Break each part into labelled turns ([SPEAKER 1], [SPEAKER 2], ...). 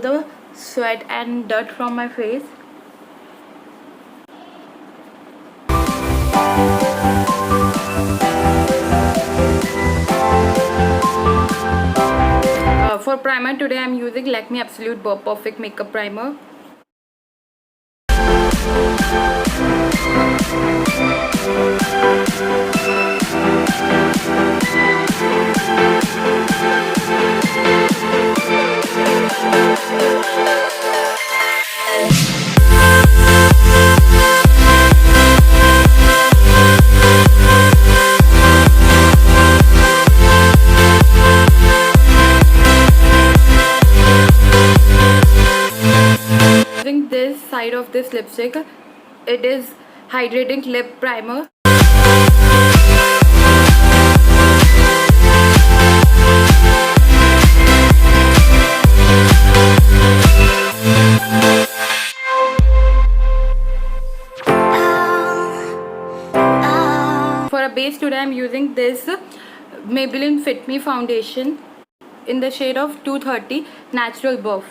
[SPEAKER 1] the sweat and dirt from my face. For primer today I am using Lakme Absolute Perfect Makeup Primer. Using this side of this lipstick, it is hydrating lip primer. For a base today I am using this Maybelline Fit Me foundation in the shade of 230 Natural Buff.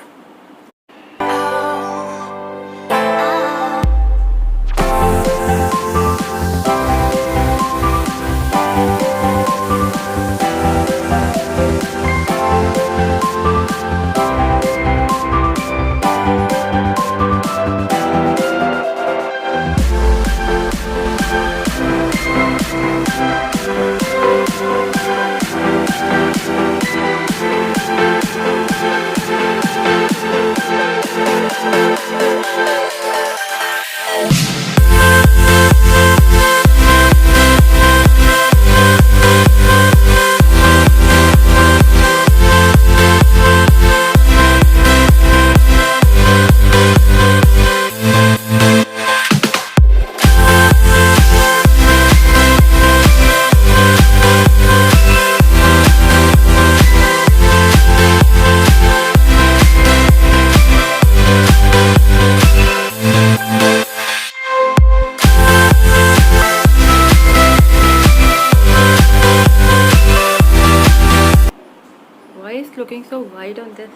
[SPEAKER 1] Why is looking so white on this?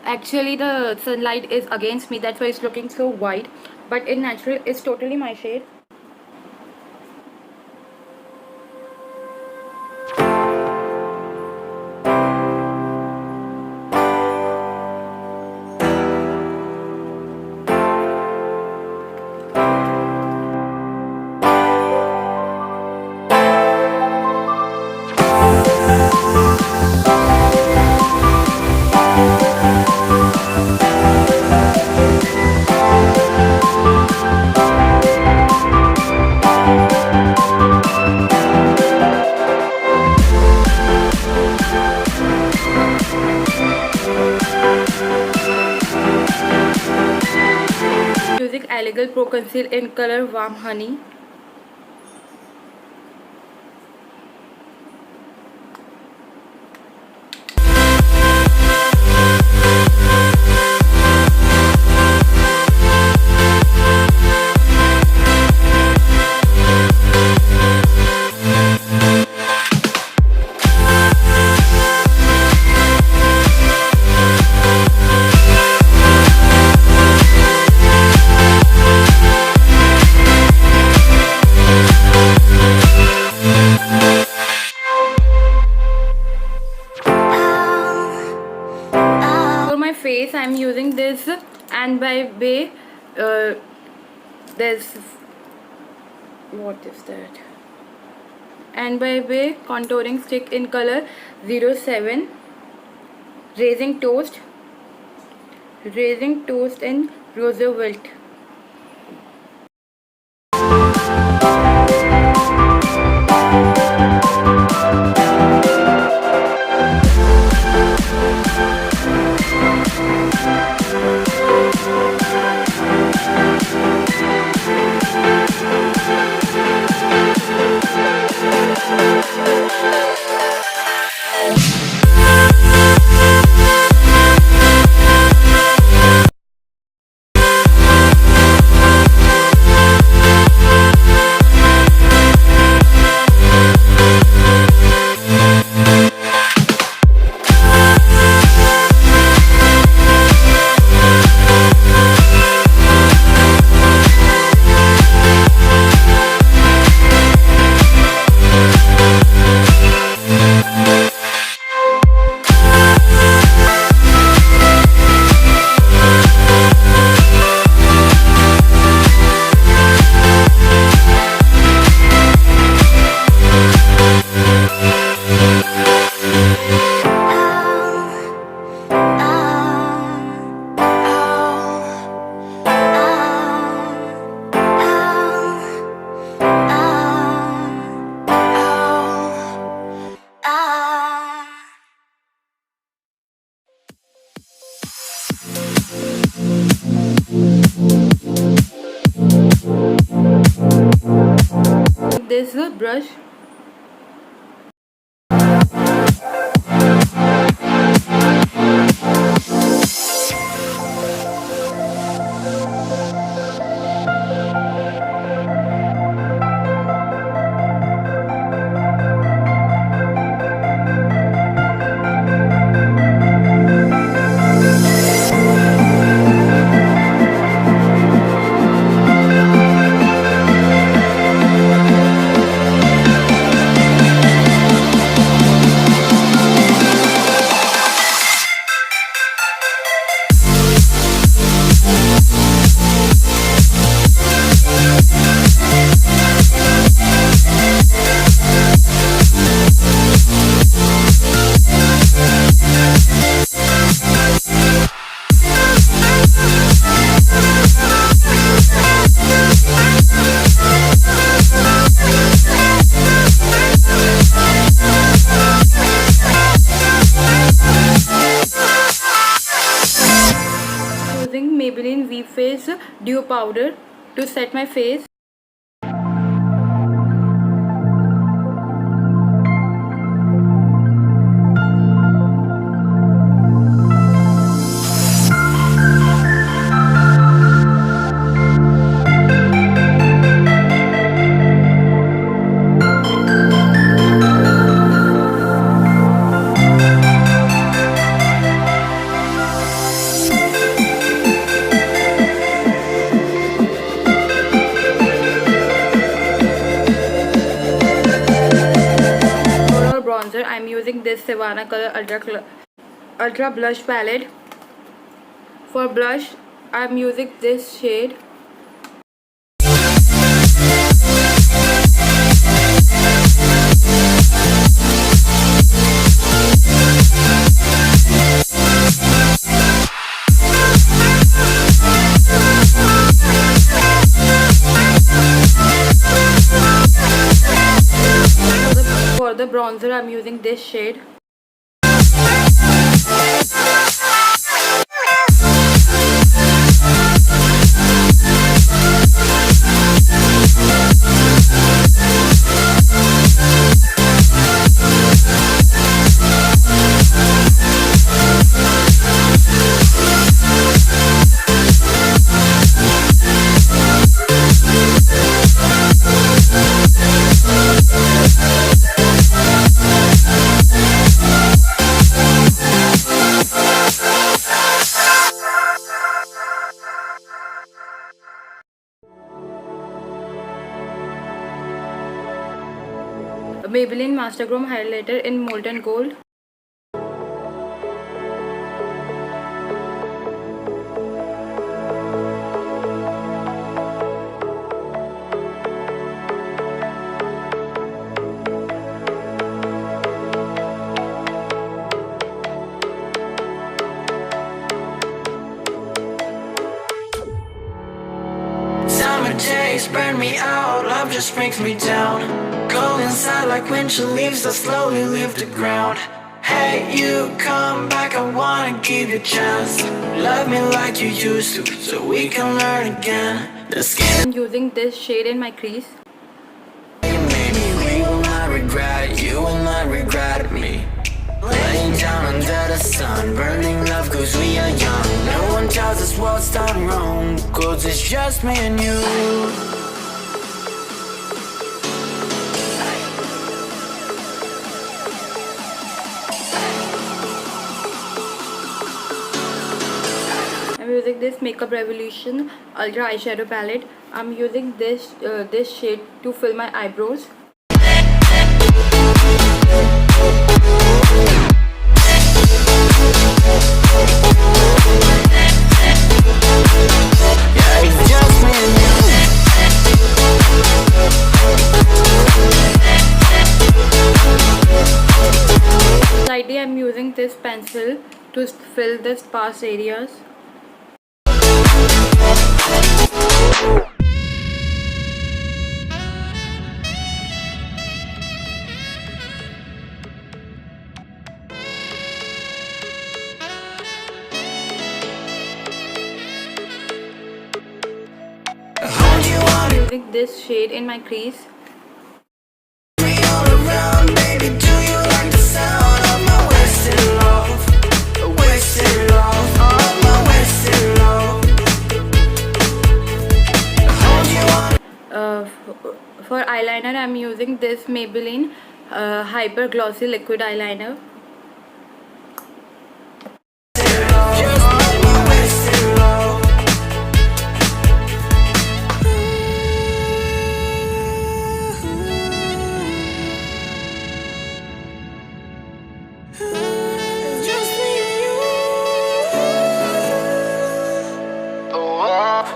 [SPEAKER 1] Actually the sunlight is against me, that's why it's looking so white, but in natural it's totally my shade. Using Elegant Pro Conceal in color Warm Honey. Face I'm using this Nybae this what is that Nybae contouring stick in color 07 Raising Toast in Roosevelt. this brush. Using Maybelline V Face Dew Powder to set my face. Bronzer, I'm using this Sivanna color ultra blush palette. For blush, I'm using this shade. For the bronzer, I'm using this shade. Maybelline Master Chrome highlighter in molten gold.
[SPEAKER 2] Summer days burn me out, love just brings me down. Go inside like winter leaves that slowly leave the ground. Hey, you come back, I wanna give you a chance. Love me like you used to, so we can learn again. The skin
[SPEAKER 1] I'm using this shade in my crease.
[SPEAKER 2] maybe we will not regret it, you will not regret me. Laying down under the sun, burning love cause we are young. No one tells us what's done wrong, cause it's just me and you.
[SPEAKER 1] I'm using this Makeup Revolution Ultra Eyeshadow Palette. I'm using this shade to fill my eyebrows.
[SPEAKER 2] Yeah, it's just me and you.
[SPEAKER 1] Slightly, I'm using this pencil to fill the sparse areas. I'm using this shade in my crease. I'm using this Maybelline hyper glossy liquid eyeliner.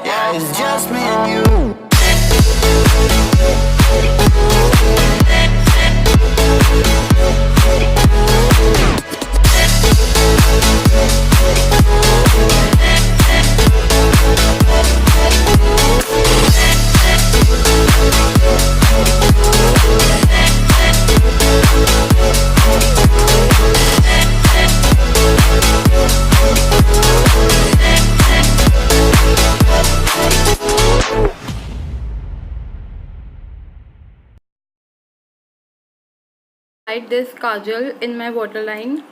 [SPEAKER 2] Yeah, it's just me and you.
[SPEAKER 1] Write this kajal in my waterline.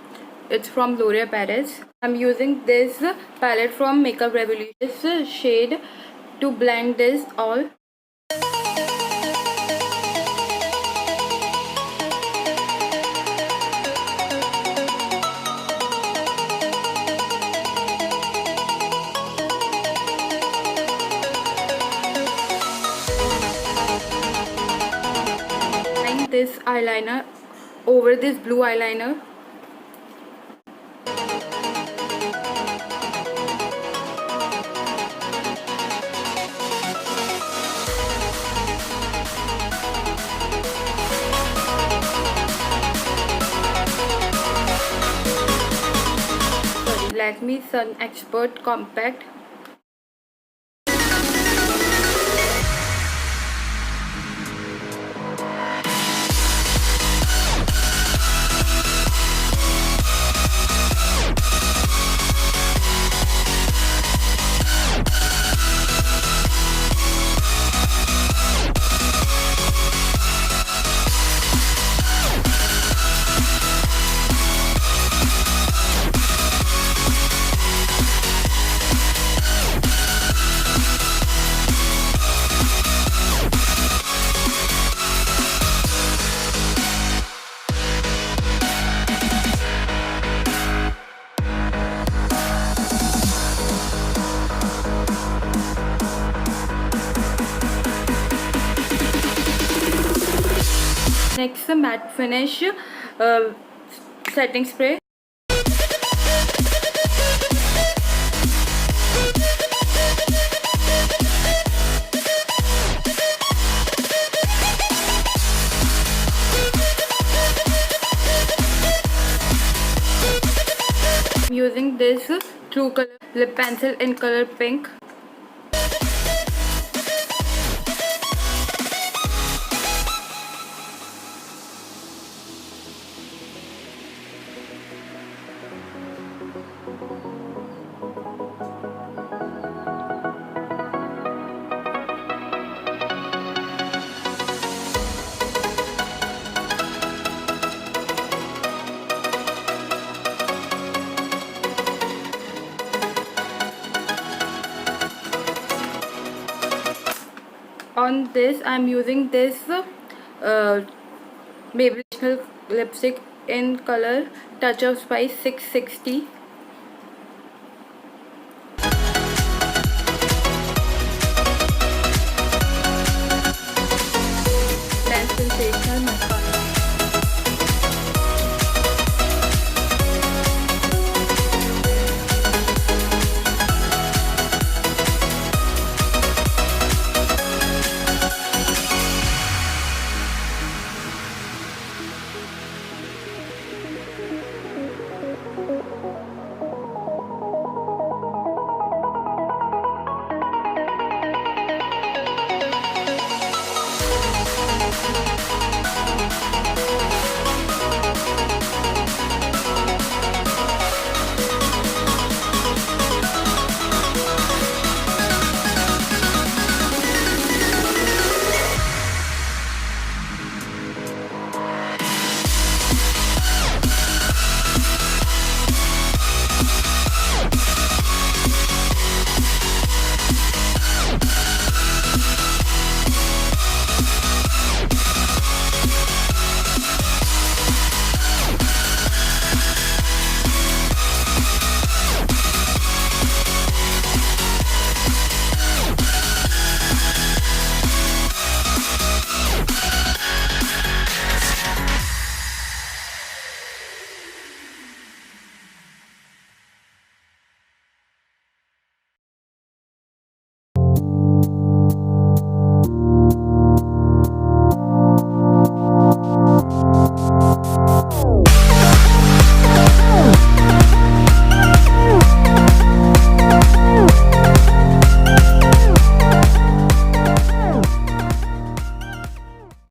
[SPEAKER 1] It's from L'Oreal Paris. I'm using this palette from Makeup Revolution. This shade to blend this all. This eyeliner over this blue eyeliner. Lakme Sun Expert Compact. Next, matte finish setting spray. I'm using this True Color lip pencil in color pink. On this, I'm using this Maybelline lipstick in color Touch of Spice 660.